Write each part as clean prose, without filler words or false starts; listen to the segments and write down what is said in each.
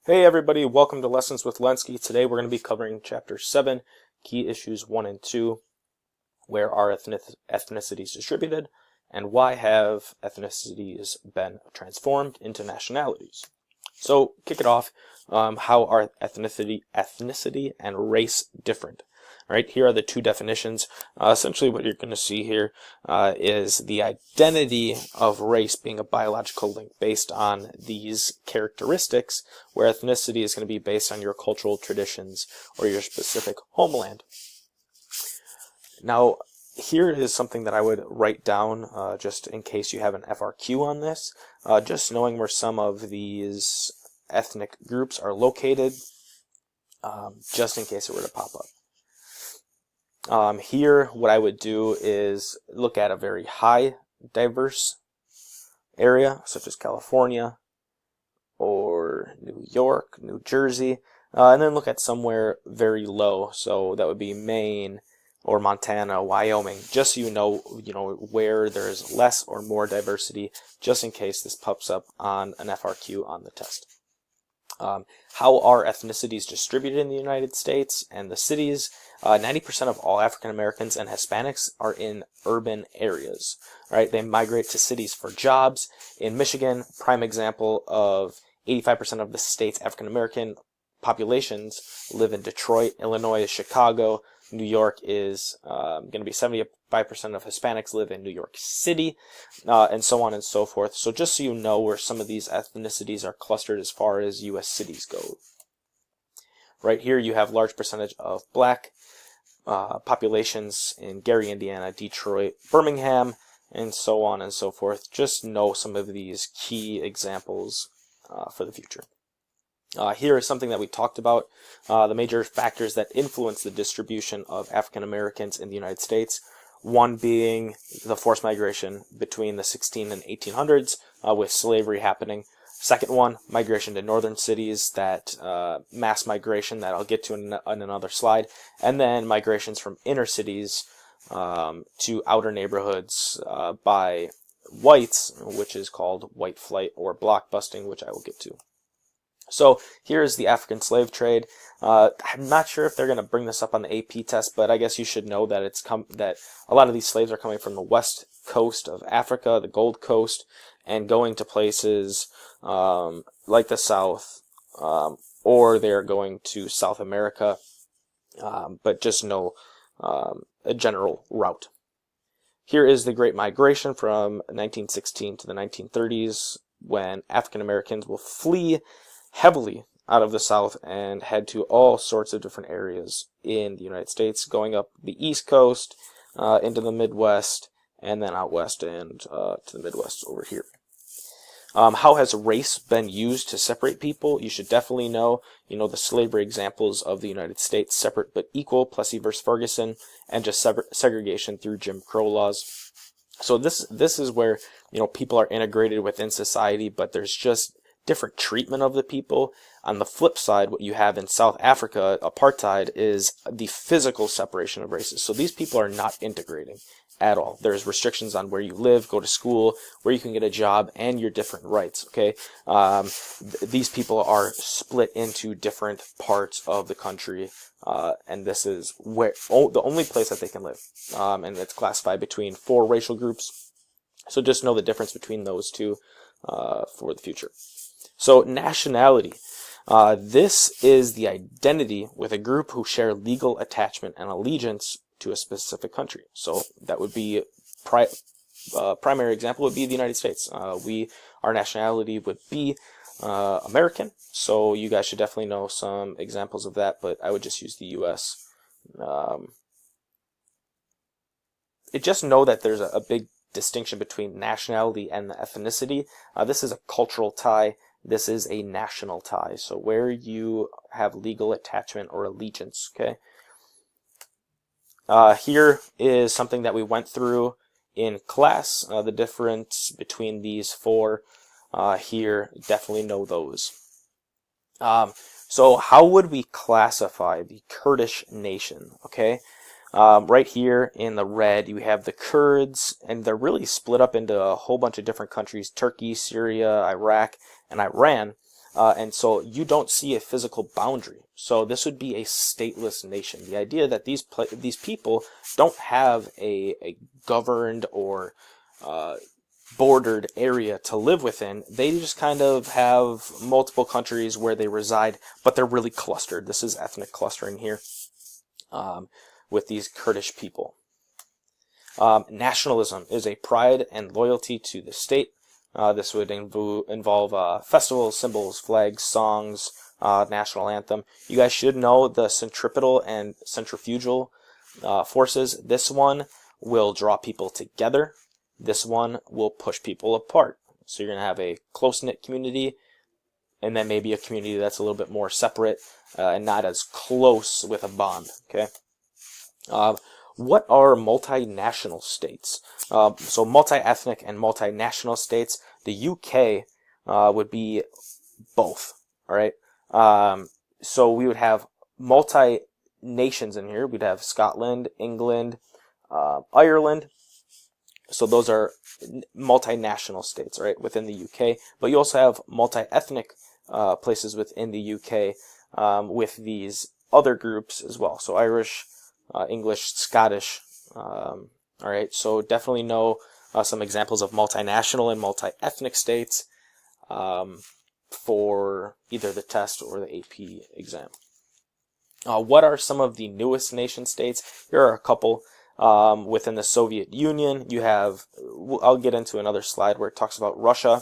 Hey everybody, welcome to Lessons with Lenski. Today we're going to be covering Chapter 7, Key Issues 1 and 2. Where are ethnicities distributed, and why have ethnicities been transformed into nationalities? So, kick it off. How are ethnicity and race different? All right, here are the two definitions. Essentially what you're going to see here is the identity of race being a biological link based on these characteristics, where ethnicity is going to be based on your cultural traditions or your specific homeland. Now, here is something that I would write down just in case you have an FRQ on this. Just knowing where some of these ethnic groups are located, just in case it were to pop up. Here, what I would do is look at a very high diverse area, such as California or New York, New Jersey, and then look at somewhere very low. So that would be Maine or Montana, Wyoming, just so you know where there's less or more diversity, just in case this pops up on an FRQ on the test. How are ethnicities distributed in the United States and the cities? 90% of all African Americans and Hispanics are in urban areas. Right? They migrate to cities for jobs. In Michigan, prime example of 85% of the state's African American populations live in Detroit. Illinois is Chicago. New York is going to be 75% of Hispanics live in New York City, and so on and so forth. So just so you know where some of these ethnicities are clustered as far as U.S. cities go. Right here you have large percentage of black populations in Gary, Indiana, Detroit, Birmingham, and so on and so forth. Just know some of these key examples for the future. Here is something that we talked about, the major factors that influence the distribution of African Americans in the United States. One being the forced migration between the 16 and 1800s with slavery happening. Second one, migration to northern cities, that mass migration that I'll get to in another slide. And then migrations from inner cities to outer neighborhoods by whites, which is called white flight or block busting, which I will get to. So here is the African slave trade. I'm not sure if they're going to bring this up on the AP test, but I guess you should know that that a lot of these slaves are coming from the west coast of Africa, the Gold Coast, and going to places like the South, or they're going to South America, but just know a general route. Here is the Great Migration from 1916 to the 1930s, when African Americans will flee heavily out of the South and head to all sorts of different areas in the United States, going up the East Coast, into the Midwest, and then out west and to the Midwest over here. How has race been used to separate people? You should definitely know, the slavery examples of the United States, separate but equal, Plessy versus Ferguson, and just segregation through Jim Crow laws. So this is where, people are integrated within society, but there's just different treatment of the people. On the flip side, what you have in South Africa, apartheid, is the physical separation of races. So these people are not integrating at all. There's restrictions on where you live, go to school, where you can get a job, and your different rights. Okay, these people are split into different parts of the country, and this is where the only place that they can live. And it's classified between 4 racial groups. So just know the difference between those two for the future. So nationality. This is the identity with a group who share legal attachment and allegiance to a specific country. So that would be primary example would be the United States. Our nationality would be American. So you guys should definitely know some examples of that, but I would just use the U.S. Just know that there's a big distinction between nationality and the ethnicity. This is a cultural tie. This is a national tie. So where you have legal attachment or allegiance, okay? Here is something that we went through in class. The difference between these 4 here, definitely know those. So how would we classify the Kurdish nation, okay? Right here in the red, you have the Kurds, and they're really split up into a whole bunch of different countries: Turkey, Syria, Iraq, and Iran. and so you don't see a physical boundary. So this would be a stateless nation. The idea that these people don't have a governed or bordered area to live within. They just kind of have multiple countries where they reside, but they're really clustered. This is ethnic clustering here with these Kurdish people. Nationalism is a pride and loyalty to the state. This would involve festivals, symbols, flags, songs, national anthem. You guys should know the centripetal and centrifugal forces. This one will draw people together. This one will push people apart. So you're going to have a close-knit community, and then maybe a community that's a little bit more separate and not as close with a bond. Okay. What are multinational states? So multi-ethnic and multinational states. The UK would be both. All right. So we would have multi-nations in here. We'd have Scotland, England, Ireland. So those are multinational states, right, within the UK. But you also have multi-ethnic places within the UK with these other groups as well. So Irish, English, Scottish. All right, so definitely know some examples of multinational and multi-ethnic states for either the test or the AP exam. What are some of the newest nation states? Here are a couple. Within the Soviet Union, you have, I'll get into another slide where it talks about Russia,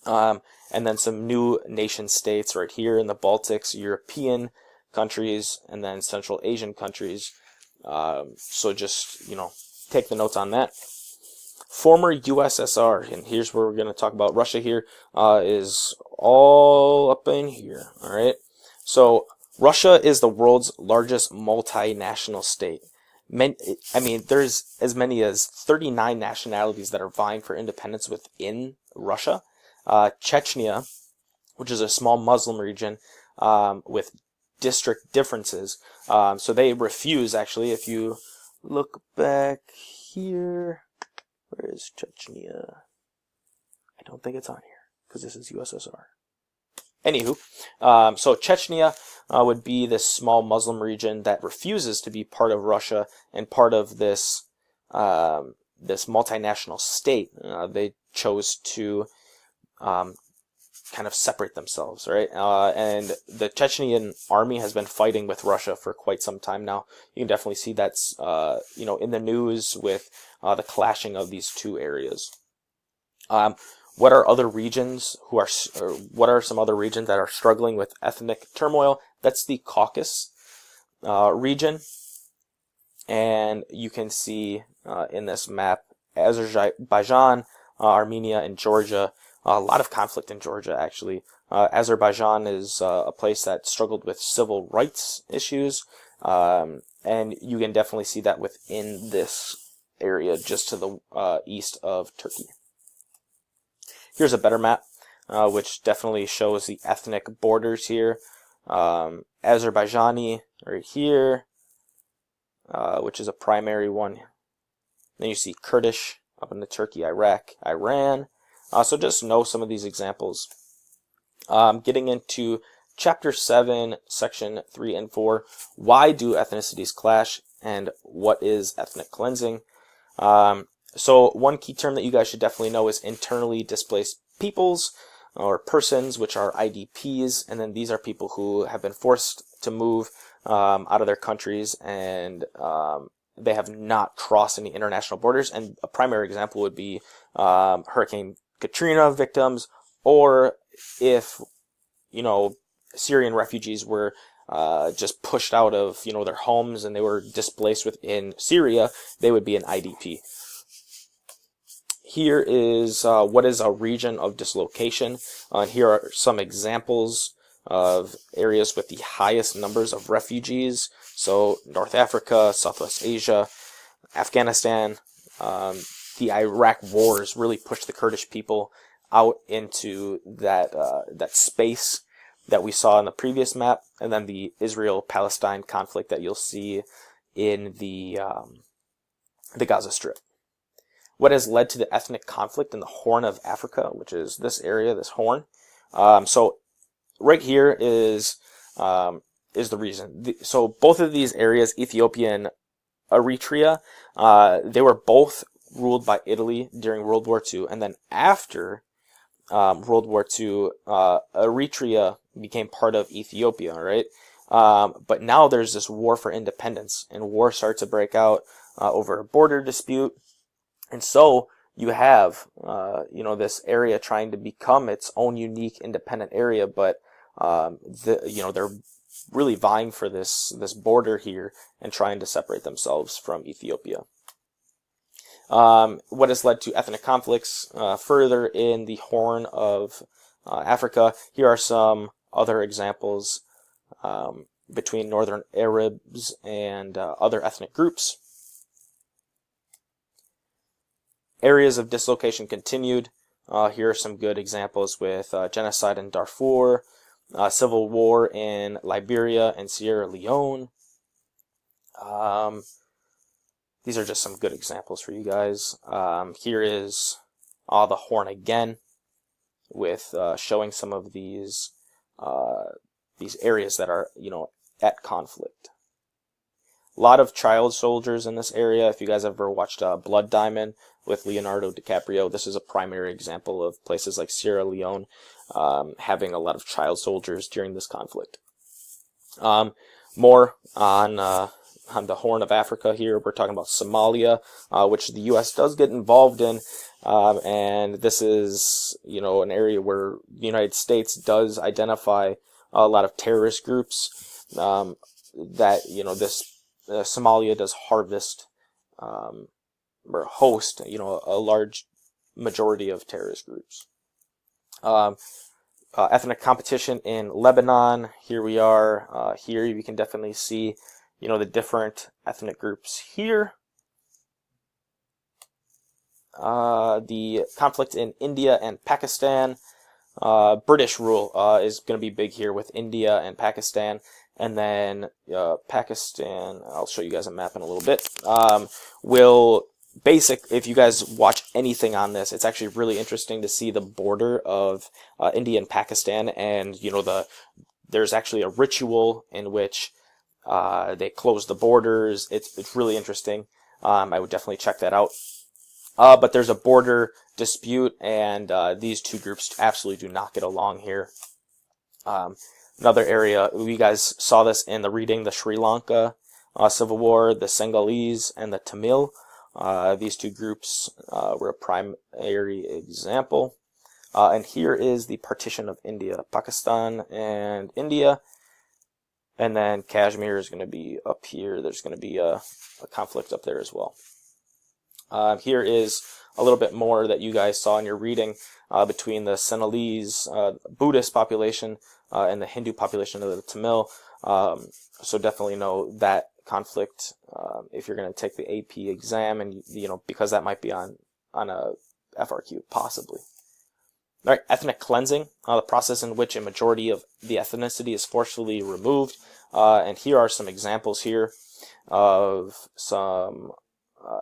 and then some new nation states right here in the Baltics, European countries, and then Central Asian countries. So just, take the notes on that. Former USSR, and here's where we're going to talk about Russia here, is all up in here, all right? So Russia is the world's largest multinational state. There's as many as 39 nationalities that are vying for independence within Russia. Chechnya, which is a small Muslim region with district differences. So they refuse, actually, if you look back here, where is Chechnya? I don't think it's on here because this is USSR. Anywho, so Chechnya would be this small Muslim region that refuses to be part of Russia and part of this this multinational state. They chose to kind of separate themselves, right? And the Chechnyan army has been fighting with Russia for quite some time now. You can definitely see that's in the news with the clashing of these two areas. What are other regions what are some other regions that are struggling with ethnic turmoil? That's the Caucasus region. And you can see in this map, Azerbaijan, Armenia, and Georgia. A lot of conflict in Georgia, actually. Azerbaijan is a place that struggled with civil rights issues. And you can definitely see that within this area just to the east of Turkey. Here's a better map, which definitely shows the ethnic borders here. Azerbaijani right here, which is a primary one. Then you see Kurdish up into Turkey, Iraq, Iran. So just know some of these examples. Getting into Chapter 7, Section 3 and 4, why do ethnicities clash and what is ethnic cleansing? So one key term that you guys should definitely know is internally displaced peoples or persons, which are IDPs, and then these are people who have been forced to move out of their countries and they have not crossed any international borders. And a primary example would be Hurricane Katrina victims, or if Syrian refugees were just pushed out of their homes and they were displaced within Syria, they would be an IDP. Here is what is a region of dislocation. Here are some examples of areas with the highest numbers of refugees. So North Africa, Southwest Asia, Afghanistan. The Iraq wars really pushed the Kurdish people out into that space that we saw in the previous map, and then the Israel-Palestine conflict that you'll see in the Gaza Strip. What has led to the ethnic conflict in the Horn of Africa, which is this area, this horn? So right here is the reason. So both of these areas, Ethiopia and Eritrea, they were both ruled by Italy during World War II, and then after World War II, Eritrea became part of Ethiopia, right? But now there's this war for independence, and war starts to break out over a border dispute, and so you have, this area trying to become its own unique independent area, but they're really vying for this border here and trying to separate themselves from Ethiopia. What has led to ethnic conflicts further in the Horn of Africa. Here are some other examples between Northern Arabs and other ethnic groups. Areas of dislocation continued. Here are some good examples with genocide in Darfur, civil war in Liberia and Sierra Leone. These are just some good examples for you guys. Here is the Horn again, with showing some of these areas that are at conflict. A lot of child soldiers in this area. If you guys ever watched Blood Diamond with Leonardo DiCaprio, this is a primary example of places like Sierra Leone having a lot of child soldiers during this conflict. More on the Horn of Africa here. We're talking about Somalia, which the U.S. does get involved in, and this is an area where the United States does identify a lot of terrorist groups that Somalia does harvest or host a large majority of terrorist groups. Ethnic competition in Lebanon. Here we are. Here you can definitely see the different ethnic groups here. The conflict in India and Pakistan. British rule is going to be big here with India and Pakistan. And then Pakistan, I'll show you guys a map in a little bit, if you guys watch anything on this, it's actually really interesting to see the border of India and Pakistan, and there's actually a ritual in which they close the borders. It's really interesting. I would definitely check that out. But there's a border dispute, and these two groups absolutely do not get along here. Another area, you guys saw this in the reading, the Sri Lanka Civil War, the Senegalese and the Tamil. These two groups were a primary example. And here is the partition of India, Pakistan and India. And then Kashmir is going to be up here. There's going to be a conflict up there as well. Here is a little bit more that you guys saw in your reading between the Senegalese Buddhist population and the Hindu population of the Tamil. So definitely know that conflict if you're going to take the AP exam, and because that might be on a FRQ possibly. All right, ethnic cleansing, the process in which a majority of the ethnicity is forcefully removed. And here are some examples here of some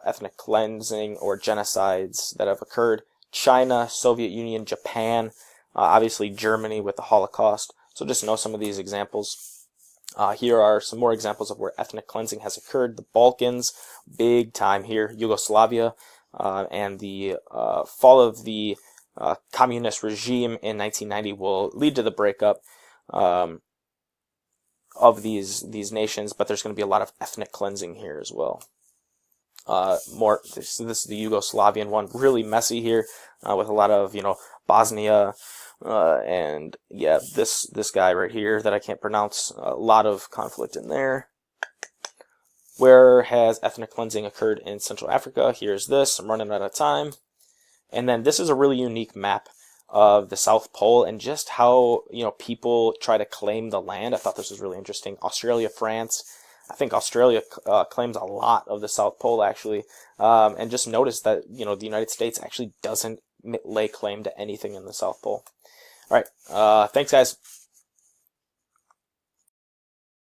ethnic cleansing or genocides that have occurred. China, Soviet Union, Japan, obviously Germany with the Holocaust. So just know some of these examples. Here are some more examples of where ethnic cleansing has occurred. The Balkans, big time here. Yugoslavia, and the fall of the communist regime in 1990 will lead to the breakup of these nations, but there's going to be a lot of ethnic cleansing here as well. This is the Yugoslavian one, really messy here, with a lot of Bosnia, and yeah, this guy right here that I can't pronounce. A lot of conflict in there. Where has ethnic cleansing occurred in Central Africa? Here's this. I'm running out of time. And then this is a really unique map of the South Pole and just how people try to claim the land. I thought this was really interesting. Australia, France. I think Australia claims a lot of the South Pole, actually. And just notice that, the United States actually doesn't lay claim to anything in the South Pole. All right. Thanks, guys.